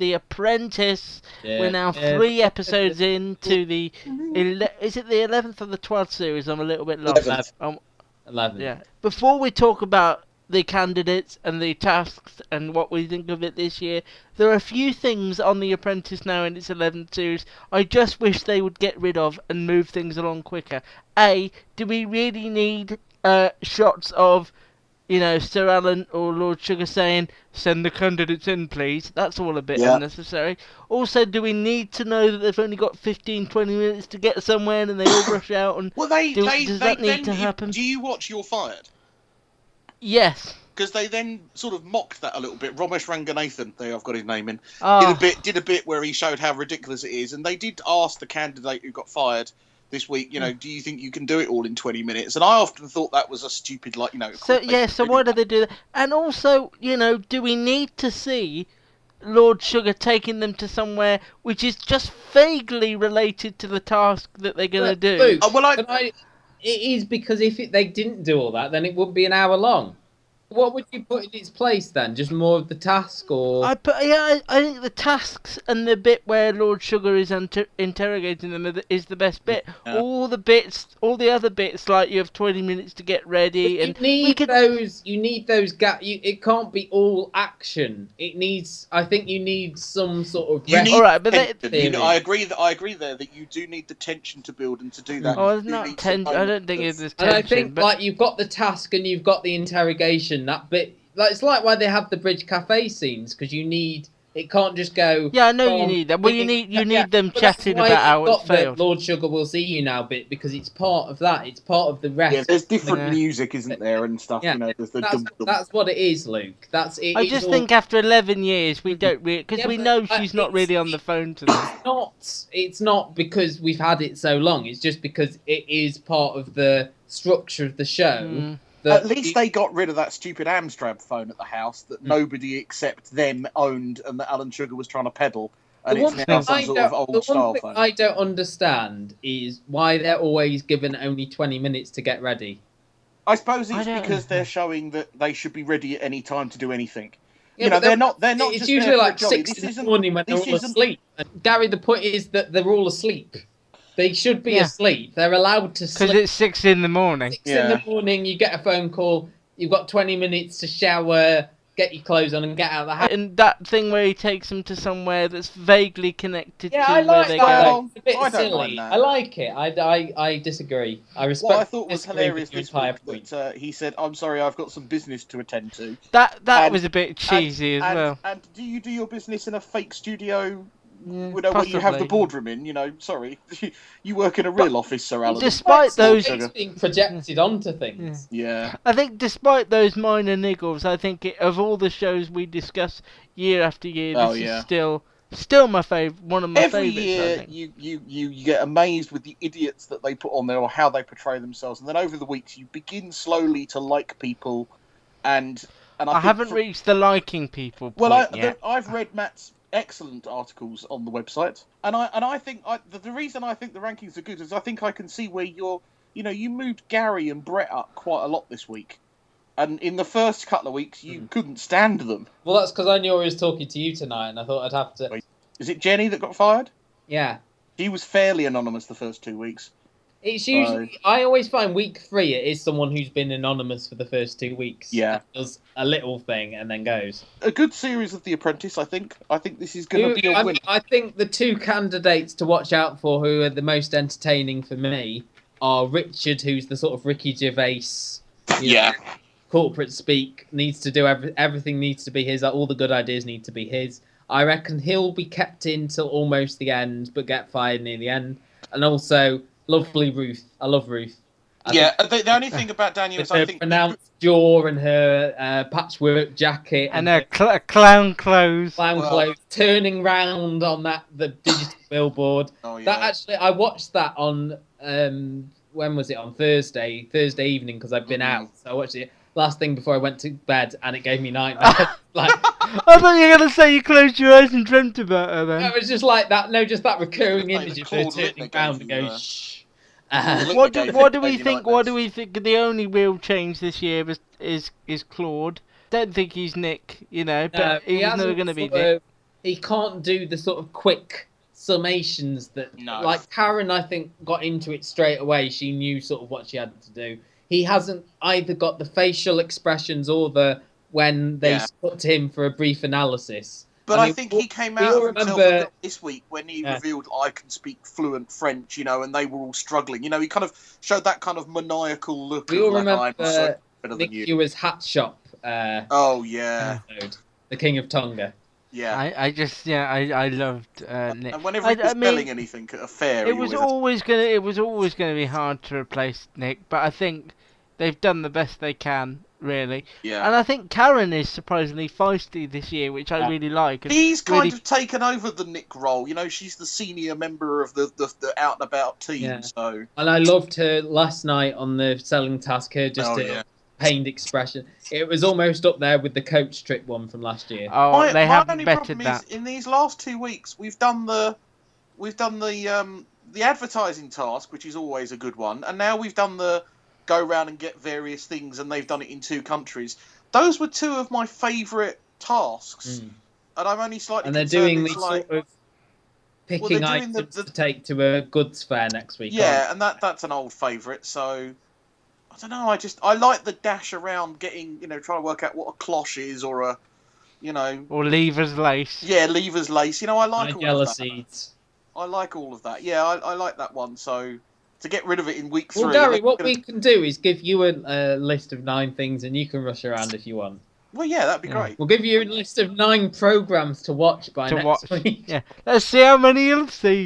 The Apprentice. Yeah. We're now 3 episodes into the... Is it the 11th or the 12th series? I'm a little bit lost. 11. Yeah. Before we talk about the candidates and the tasks and what we think of it this year, there are a few things on The Apprentice now in its 11th series I just wish they would get rid of and move things along quicker. A, do we really need shots of, Sir Alan or Lord Sugar saying, send the candidates in, please? That's all a bit unnecessary. Also, do we need to know that they've only got 15, 20 minutes to get somewhere and they all rush out? And Well, does that need to happen? Do you watch You're Fired? Yes. Because they then sort of mocked that a little bit. Ramesh Ranganathan, there I've got his name in, did a bit where he showed how ridiculous it is, and they did ask the candidate who got fired this week, do you think you can do it all in 20 minutes? And I often thought that was a stupid, So why do they do that? And also, do we need to see Lord Sugar taking them to somewhere which is just vaguely related to the task that they're going to do? Luke, it is, because if they didn't do all that, then it wouldn't be an hour long. What would you put in its place then? Just more of the task, or? I think the tasks and the bit where Lord Sugar is interrogating them is the best bit. Yeah. All the other bits, like you have 20 minutes to get ready, but you need those gaps. It can't be all action. I think you need some sort of. All right, but I agree there that you do need the tension to build and to do that. Oh, it's not tension. I don't think it's this tension. And I think you've got the task and you've got the interrogation. That bit, it's like why they have the bridge cafe scenes, because it can't just go. Yeah, I know you need that. Well, you need them chatting about how it failed. The Lord Sugar will see you now bit, because it's part of that. It's part of the rest. Yeah, there's different music, isn't there, and stuff. Yeah. There's that's what it is, Luke. That's it. I just think after 11 years we don't really, because we know she's not really on the phone to them. It's not because we've had it so long. It's just because it is part of the structure of the show. At least they got rid of that stupid Amstrad phone at the house that nobody except them owned, and that Alan Sugar was trying to peddle. And it's now some sort of old-style phone. I don't understand is why they're always given only 20 minutes to get ready. I suppose it's because they're showing that they should be ready at any time to do anything. Yeah, they're not. It's just usually like 6 in the morning when they're all asleep. And Gary, the point is that they're all asleep. They should be asleep. They're allowed to sleep. Because it's 6 in the morning. 6 in the morning, you get a phone call, you've got 20 minutes to shower, get your clothes on and get out of the house. And that thing where he takes them to somewhere that's vaguely connected to I like where they go. It's a bit silly. I like it. I disagree. I respect. What I thought was hilarious this week that he said, "I'm sorry, I've got some business to attend to." That was a bit cheesy as well. And do you do your business in a fake studio? Where you have the boardroom in, sorry. You work in a real office, Sir Alan. Despite those... It's being projected onto things. Yeah. I think despite those minor niggles, I think of all the shows we discuss year after year, this is still my favourite, one of my favourites. Every year, I think. you get amazed with the idiots that they put on there or how they portray themselves. And then over the weeks, you begin slowly to like people. And I haven't reached the liking people point yet. I've read Matt's excellent articles on the website, and I think the reason I think the rankings are good is I think I can see where you moved Gary and Brett up quite a lot this week, and in the first couple of weeks you couldn't stand them. Well, that's because I knew I was talking to you tonight, and I thought I'd have to. Wait, is it Jenny that got fired? Yeah, she was fairly anonymous the first 2 weeks. It's usually I always find week 3 it is someone who's been anonymous for the first 2 weeks. Yeah, does a little thing and then goes. A good series of The Apprentice, I think. I think this is going to be a win. I think the 2 candidates to watch out for who are the most entertaining for me are Richard, who's the sort of Ricky Gervais. Corporate speak, needs to do everything needs to be his. All the good ideas need to be his. I reckon he'll be kept in till almost the end, but get fired near the end. And also. Lovely Ruth. I love Ruth. The only thing about Daniel is I think... pronounced jaw and her patchwork jacket. And her clown clothes. Clothes. Turning round on the digital billboard. Oh, yeah. That actually, I watched that on... when was it? On Thursday evening, because I've been out. So I watched it last thing before I went to bed, and it gave me nightmares. I thought you were going to say you closed your eyes and dreamt about her then. It was just like that. No, just that recurring image of her turning round and going, shh. What do we think? What do we think? The only real change this year is Claude. Don't think he's Nick, but he's never going to be Nick. he can't do the sort of quick summations that, No. like Karen, I think got into it straight away. She knew sort of what she had to do. He hasn't either got the facial expressions or the when they put to him for a brief analysis. But I think he came out of himself a bit this week when he revealed I can speak fluent French, you know, and they were all struggling. You know, he kind of showed that kind of maniacal look. We all like, remember so Nick Ewer's hat shop. Oh yeah, episode, the King of Tonga. Yeah, I loved Nick. And whenever he was selling anything at a fair, it was always gonna be hard to replace Nick, but I think they've done the best they can, really. Yeah. And I think Karen is surprisingly feisty this year, which I really like. He's kind of taken over the Nick role. You know, she's the senior member of the out and about team. Yeah. So. And I loved her last night on the selling task. Her pained expression. It was almost up there with the coach trick one from last year. Oh, they haven't bettered that. In these last 2 weeks, we've done the advertising task, which is always a good one, and now we've done the go around and get various things, and they've done it in 2 countries. Those were 2 of my favourite tasks, and I'm only slightly. And they're doing these sort of picking items to take to a goods fair next week. Yeah, and that's an old favourite. So I don't know. I like the dash around, getting trying to work out what a cloche is or a, or lever's lace. Yeah, lever's lace. I like all of that. Seeds. I like all of that. Yeah, I like that one. So to get rid of it in week 3. Well, Gary, what we can do is give you a list of 9 things, and you can rush around if you want. Well, yeah, that'd be great. We'll give you a list of 9 programs to watch by next week. Yeah, let's see how many you'll see.